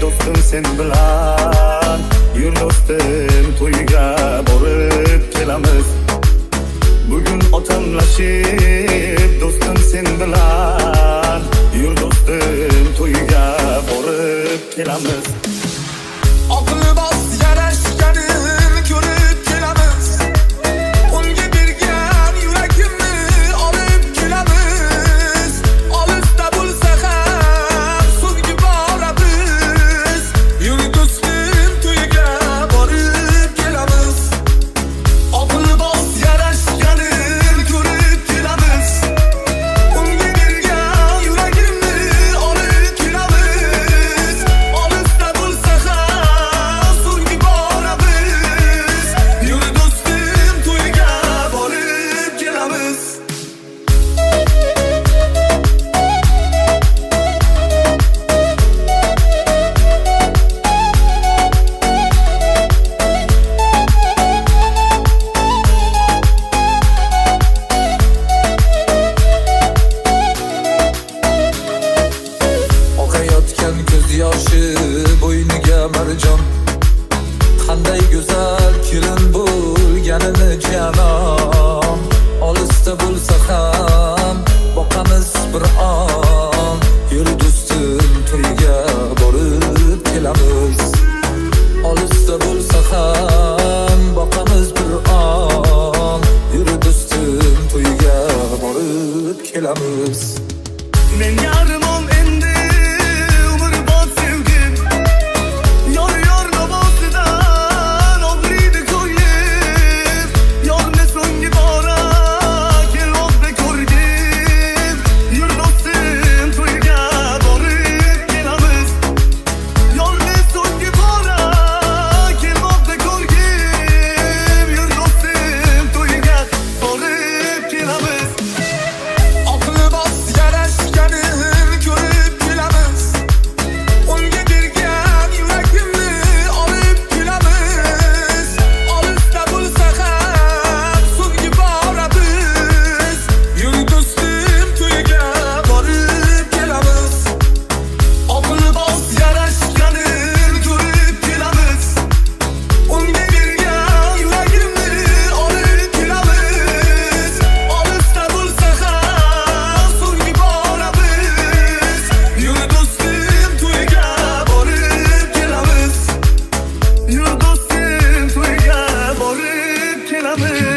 do'stim sen bilan. Yur do'stim, to'yga borib kelamiz. Bugun otamlashib, do'stim sen bilan. Yur do'stim, to'yga borib kelamiz. Aqli bos yarashganin ko'rib kelamiz. Unga bergan yuragimni olib kelamiz. Olisda bo'lsa ham so'nggi boramiz. Yur do'stim, to'yga borib kelamiz. Aqli bos yarashganin ko'rib kelamiz. Unga bergan yuragimni olib kelamiz. Olisda bo'lsa ham so'nggi boramiz. Yur do'stim, to'yga borib kelamiz. Oqayotgan ko'z yoshi bo'yniga marjon. Qanday go'zal kelin bo'lganini janon. Olisda bo'lsa ham boqamiz bir on. Yur do'stim, to'yga borib kelamiz. Olisda bo'lsa ham boqamiz bir on. Yur do'stim, to'yga borib kelamiz. Men yarimom endi umrbod sevgim. Yor navosidan og'riydi ko'nglim. Yorni so'nggi bora kelmoqda ko'rgim. Yur do'stim, to'yga borib kelamiz. Yorni so'nggi bora kelmoqda ko'rgim. Yur do'stim, to'yga borib kelamiz. Aqli bos yarashganin ko'rib kelamiz. Unga bergan yuragimni olib kelamiz. Olisda bo'lsa ham so'nggi boramiz. Yur do'stim, to'yga borib kelamiz. Aqli bos yarashganin ko'rib kelamiz. Unga bergan yuragimni olib kelamiz. Olisda bo'lsa ham so'nggi boramiz. Yur do'stim, to'yga borib kelamiz. Yur do'stim, to'yga borib kelamiz.